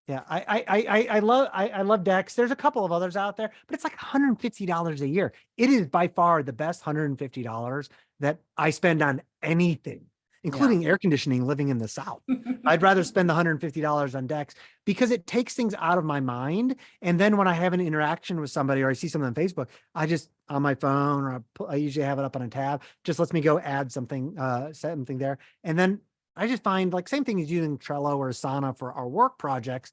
Speaker 1: Yeah, I love Dex. There's a couple of others out there, but it's like $150 a year. It is by far the best $150 that I spend on anything,
Speaker 2: Yeah.
Speaker 1: including air conditioning living in the South. I'd rather spend the $150 on Dex because it takes things out of my mind. And then when I have an interaction with somebody or I see something on Facebook, I just on my phone or I usually have it up on a tab, just lets me go add something, set something there. And then I just find like same thing as using Trello or Asana for our work projects.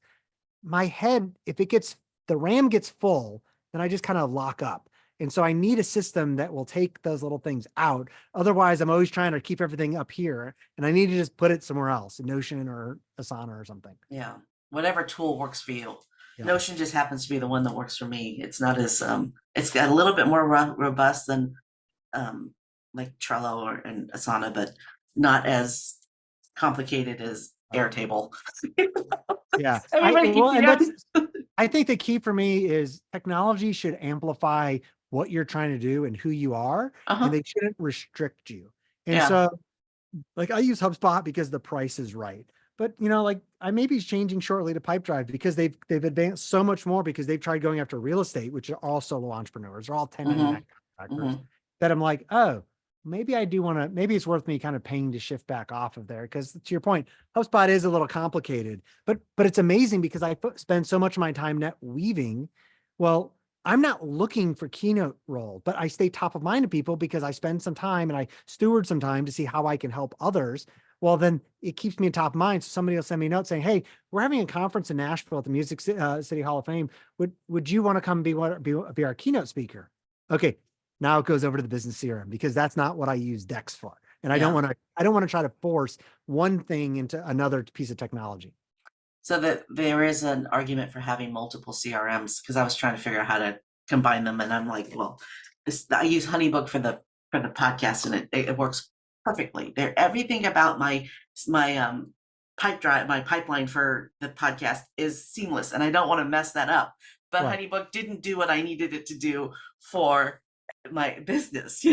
Speaker 1: My head, if the RAM gets full, then I just kind of lock up. And so I need a system that will take those little things out. Otherwise, I'm always trying to keep everything up here and I need to just put it somewhere else, Notion or Asana or something.
Speaker 2: Yeah. Whatever tool works for you.
Speaker 1: Yeah.
Speaker 2: Notion just happens to be the one that works for me. It's not as it's got a little bit more robust than like Trello and Asana, but not as complicated as Airtable.
Speaker 1: Yeah.
Speaker 2: Everybody,
Speaker 1: I think the key for me is technology should amplify what you're trying to do and who you are, and they shouldn't restrict you. And
Speaker 2: Yeah.
Speaker 1: so like I use HubSpot because the price is right. But like I may be changing shortly to Pipedrive because they've advanced so much more because they've tried going after real estate, which are all solo entrepreneurs, they're all 1099 contractors, that I'm like, oh, maybe I do want to, maybe it's worth me kind of paying to shift back off of there. Because to your point, HubSpot is a little complicated, but it's amazing because I spend so much of my time net weaving. Well, I'm not looking for keynote role, but I stay top of mind to people because I spend some time and I steward some time to see how I can help others. Well, then it keeps me in top of mind. So somebody will send me a note saying, hey, we're having a conference in Nashville at the City Hall of Fame. Would you want to come be our keynote speaker? Okay. Now it goes over to the business CRM because that's not what I use Dex for. And I don't want to try to force one thing into another piece of technology.
Speaker 2: So that there is an argument for having multiple CRMs because I was trying to figure out how to combine them, and I'm like, well, I use HoneyBook for the podcast, and it works perfectly. Everything about my pipeline for the podcast is seamless, and I don't want to mess that up. But HoneyBook didn't do what I needed it to do for my business.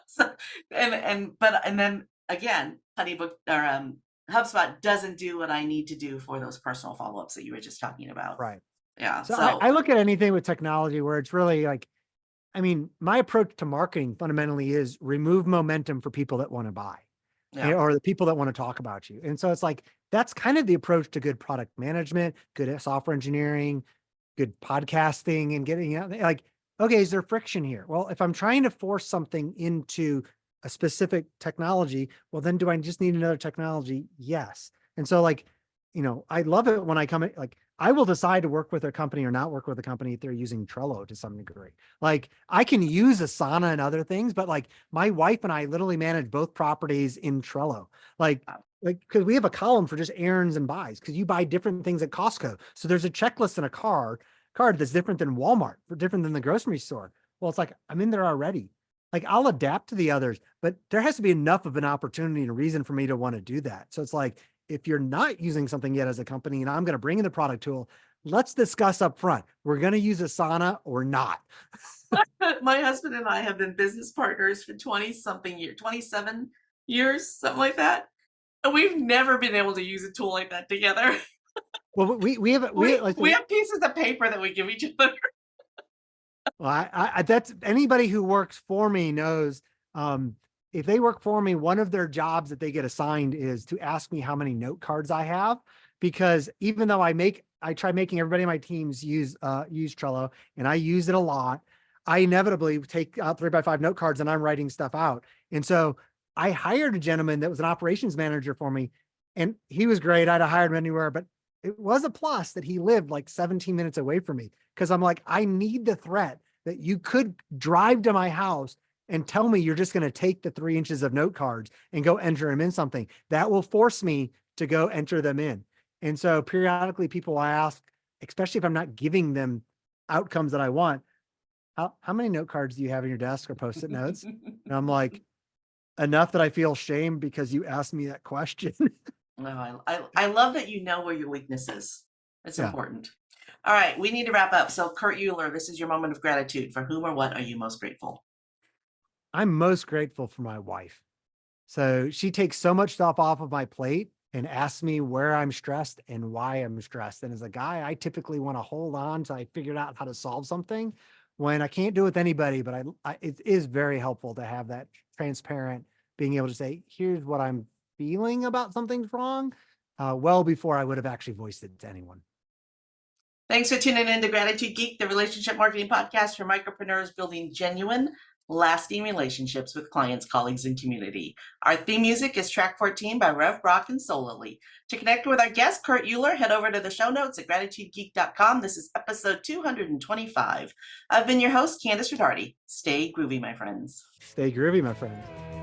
Speaker 2: So, and then again, Honeybook or HubSpot doesn't do what I need to do for those personal follow-ups that you were just talking about.
Speaker 1: Right.
Speaker 2: Yeah.
Speaker 1: So I
Speaker 2: So
Speaker 1: look at anything with technology where it's really like, I mean, my approach to marketing fundamentally is remove momentum for people that want to buy
Speaker 2: yeah.
Speaker 1: or the people that want to talk about you. And so it's like, that's kind of the approach to good product management, good software engineering, good podcasting and getting out like, okay, is there friction here? Well, if I'm trying to force something into a specific technology, well, then do I just need another technology? Yes. And so like, I love it when I come in, like, I will decide to work with a company or not work with a company if they're using Trello to some degree. Like I can use Asana and other things, but like my wife and I literally manage both properties in Trello. Like,
Speaker 2: Wow.
Speaker 1: because we have a column for just errands and buys because you buy different things at Costco. So there's a checklist in a card that's different than Walmart, or different than the grocery store. Well, it's like I'm in there already. Like I'll adapt to the others, but there has to be enough of an opportunity and a reason for me to want to do that. So it's like if you're not using something yet as a company and I'm going to bring in the product tool, let's discuss up front. We're going to use Asana or not.
Speaker 2: My husband and I have been business partners for 20 something years, 27 years, something like that. And we've never been able to use a tool like that together.
Speaker 1: Well, we have like
Speaker 2: We have pieces of paper that we give each other.
Speaker 1: well, that's anybody who works for me knows. Um, if they work for me, one of their jobs that they get assigned is to ask me how many note cards I have, because even though I try making everybody on my teams use Trello, and I use it a lot, I inevitably take out 3x5 note cards and I'm writing stuff out. And so I hired a gentleman that was an operations manager for me, and he was great. I'd have hired him anywhere, but it was a plus that he lived like 17 minutes away from me because I'm like, I need the threat that you could drive to my house and tell me you're just going to take the 3 inches of note cards and go enter them in something that will force me to go enter them in. And so periodically people ask, especially if I'm not giving them outcomes that I want, how many note cards do you have in your desk or post-it notes? And I'm like, enough that I feel shame because you asked me that question.
Speaker 2: No, I love that you know where your weakness is. It's
Speaker 1: Yeah.
Speaker 2: important. All right, we need to wrap up. So, Kurt Euler, this is your moment of gratitude. For whom or what are you most grateful?
Speaker 1: I'm most grateful for my wife. So she takes so much stuff off of my plate and asks me where I'm stressed and why I'm stressed. And as a guy, I typically want to hold on till I figured out how to solve something when I can't do it with anybody, but it is very helpful to have that transparent, being able to say, here's what I'm feeling about something's wrong, well before I would have actually voiced it to anyone.
Speaker 2: Thanks for tuning in to Gratitude Geek, the relationship marketing podcast for micropreneurs building genuine, lasting relationships with clients, colleagues, and community. Our theme music is track 14 by Rev Brock and Solely. To connect with our guest, Kurt Euler, head over to the show notes at gratitudegeek.com. This is episode 225. I've been your host, Kandas Rodarte. Stay groovy, my friends.
Speaker 1: Stay groovy, my friends.